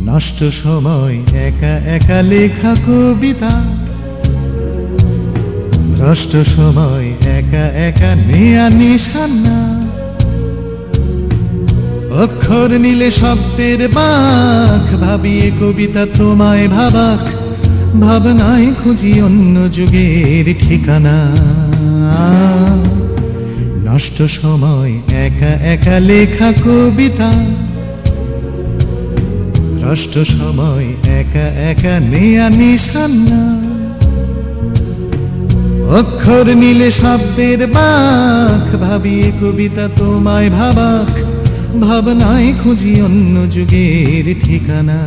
নষ্ট সময় একা একা লেখা কবিতা, নষ্ট সময় একা একা নেয়া নিশানা। অক্ষর নিলে শব্দের বাঁক, ভাবিয়ে কবিতা তোমায় ভাবাক, ভাবনায় খুঁজি অন্য যুগের ঠিকানা। নষ্ট সময় একা একা লেখা কবিতা, নষ্ট সময় একা একা নেয়া নিশানা। অক্ষর নিলে শব্দের বাঁক, ভাবিয়ে কবিতা তোমায় ভাবাক, ভাবনায় খুঁজি অন্য যুগের ঠিকানা।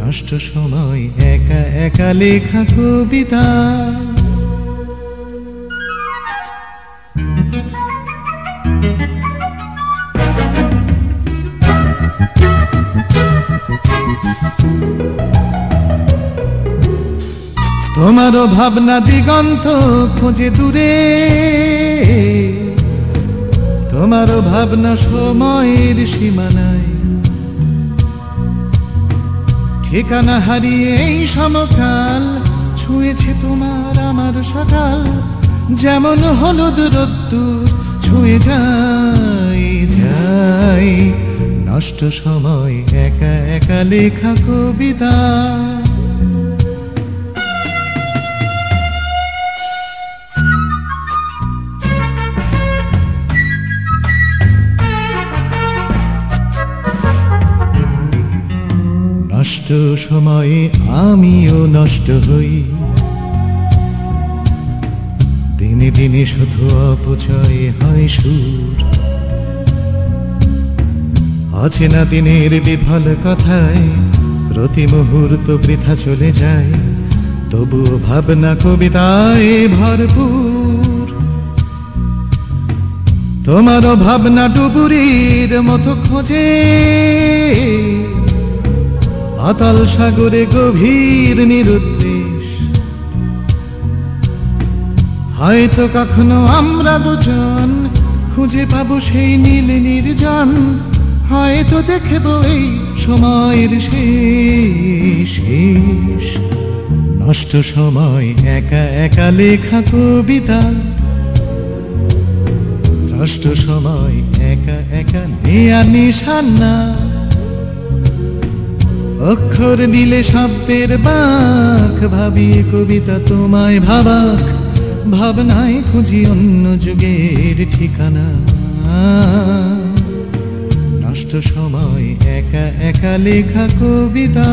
নষ্ট সময় একা একা লেখা কবিতা। তোমারও ভাবনা দিগন্ত খোঁজে দূরে, তোমারও ভাবনা সময়ের সীমানায়। ঠিকানা হারিয়ে এই সমকাল ছুঁয়েছে তোমার আমার সকাল, যেমন হলুদ রোদ্দুর ছুঁয়ে যায় যায়। নষ্ট সময় একা একা লেখা কবিতা। নষ্ট সময়ে আমিও নষ্ট হই, দিনে দিনে শুধু অপচয় হয় সুর। অচেনা দিনের বিফল কথায় প্রতি মুহূর্ত বৃথা চলে যায়, তবুও ভাবনা কবিতায় ভরপুর। তোমারও ভাবনা ডুবুরির মতো খোঁজে, অতল সাগরে গভীর নিরুদ্দেশ। হয়তো কখনো আমরা দুজন খুঁজে পাবো সেই নীল নির্জন, হয়তো দেখবো এই সময়ের শেষ। নষ্ট সময় একা একা লেখা কবিতা, নষ্ট সময় একা একা নেয়া নিশানা। অক্ষর নিলে শব্দের বাঁক, ভাবিয়ে কবিতা তোমায় ভাবাক, ভাবনায় খুঁজি অন্য যুগের ঠিকানা। নষ্ট সময় একা একা লেখা কবিতা।